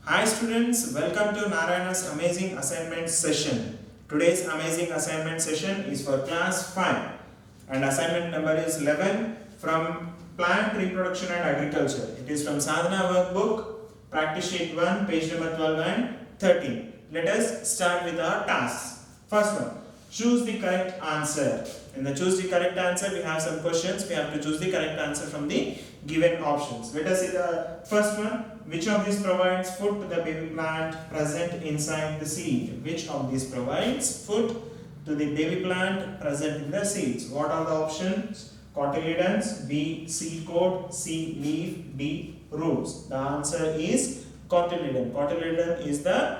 Hi students, welcome to Narayana's amazing assignment session. Today's amazing assignment session is for class 5 and assignment number is 11 from Plant Reproduction and Agriculture. It is from Sadhana workbook, practice sheet 1, page number 12 and 13. Let us start with our tasks. First one, choose the correct answer. In the choose the correct answer, we have some questions. We have to choose the correct answer from the given options. Let us see the first one. Which of these provides food to the baby plant present inside the seed? Which of these provides food to the baby plant present in the seeds? What are the options? Cotyledons, B. Seed coat, C. Leaf, D. Roots. The answer is cotyledon. Cotyledon is the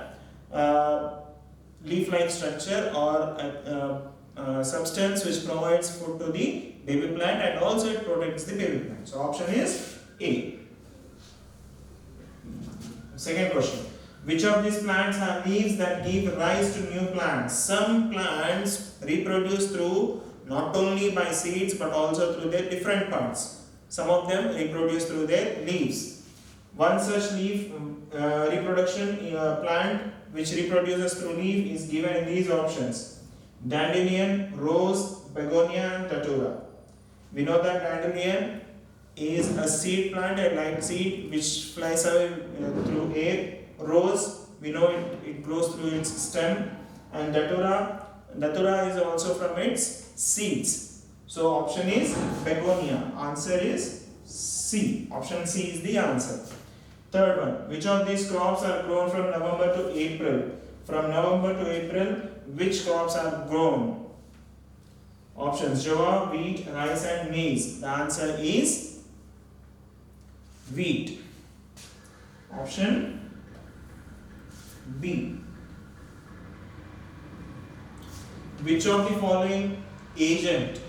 leaf-like structure or substance which provides food to the baby plant and also it protects the baby plant. So option is A. Second question. Which of these plants have leaves that give rise to new plants? Some plants reproduce through not only by seeds but also through their different parts. Some of them reproduce through their leaves. One such leaf reproduction plant which reproduces through leaf is given in these options: dandelion, rose, begonia and datura. We know that dandelion is a seed plant, a light seed which flies away through air. Rose, we know it grows through its stem, and datura is also from its seeds. So option is begonia. Answer is C. Option C is the answer. Third one, which of these crops are grown from November to April? From November to April, which crops are grown? Options: jowar, wheat, rice and maize. The answer is wheat. Option B. Which of the following agent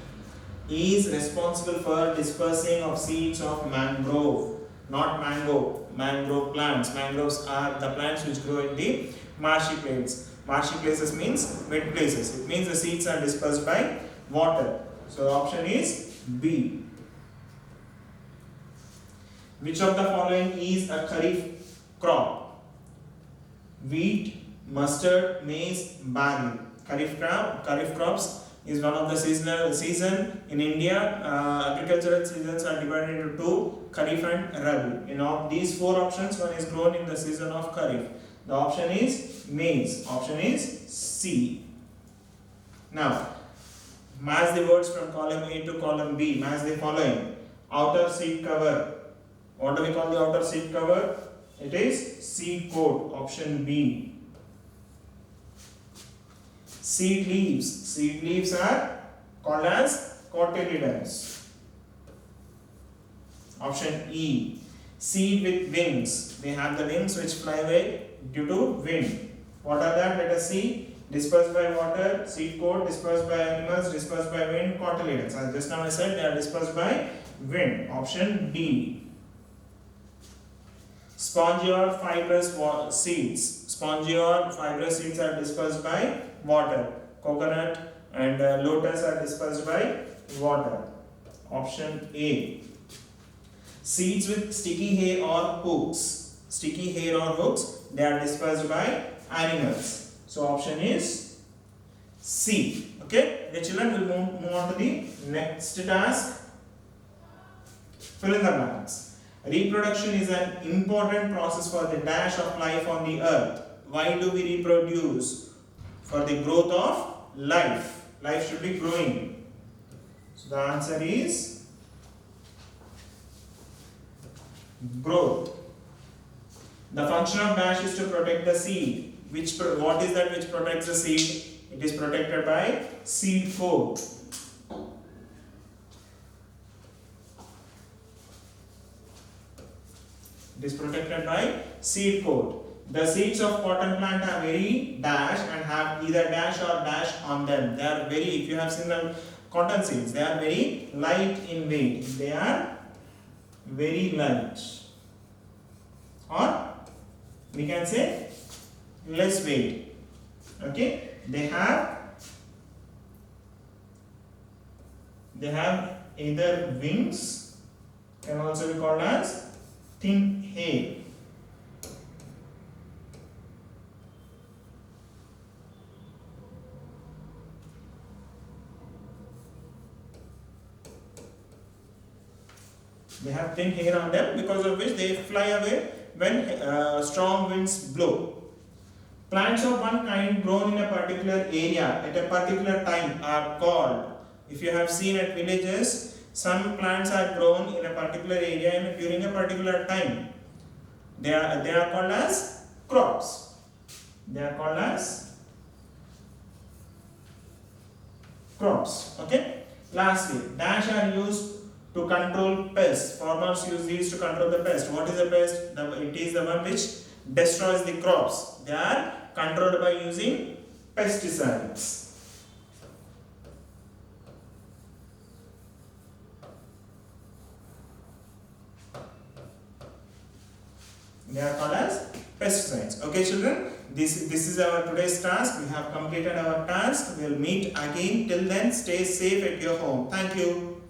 is responsible for dispersing of seeds of mangrove? Not mango, mangrove plants. Mangroves are the plants which grow in the marshy places. Marshy places means wet places. It means the seeds are dispersed by water. So option is B. Which of the following is a kharif crop? Wheat, mustard, maize, barley. Kharif crops is one of the season in India. Agricultural seasons are divided into two: kharif and rabi. In all these four options, one is grown in the season of kharif. The option is maize. Option is C. Now, match the words from column A to column B. Match the following: outer seed cover. What do we call the outer seed cover? It is seed coat. Option B. Seed leaves. Seed leaves are called as cotyledons. Option E. Seed with wings. They have the wings which fly away due to wind. What are that? Let us see. Dispersed by water, seed coat, dispersed by animals, dispersed by wind, cotyledons. As just now I said, they are dispersed by wind. Option D. Spongy or fibrous seeds. Spongy or fibrous seeds are dispersed by water. Coconut and lotus are dispersed by water. Option A. Seeds with sticky hair or hooks. Sticky hair or hooks, they are dispersed by animals. So option is C. Okay, the children will move on to the next task. Fill in the blanks. Reproduction is an important process for the dash of life on the earth. Why do we reproduce? For the growth of life. Life should be growing. So the answer is growth. The function of dash is to protect the seed. What is that which protects the seed? It is protected by seed coat. It is protected by seed coat. The seeds of cotton plant are very dash and have either dash or dash on them. They are very, if you have seen the cotton seeds, they are very light in weight. They are very light. Or we can say less weight. Okay, they have either wings, can also be called as thin hair. They have thin hair on them, because of which they fly away when strong winds blow. Plants of one kind grown in a particular area at a particular time are called, if you have seen at villages, some plants are grown in a particular area and during a particular time. They are called as crops. They are called as crops. Okay. Lastly, dash are used to control pests. Farmers use these to control the pest. What is a pest? It is the one which destroys the crops. They are controlled by using pesticides. They are called as pesticides. Okay, children, this is our today's task. We have completed our task. We will meet again. Till then, stay safe at your home. Thank you.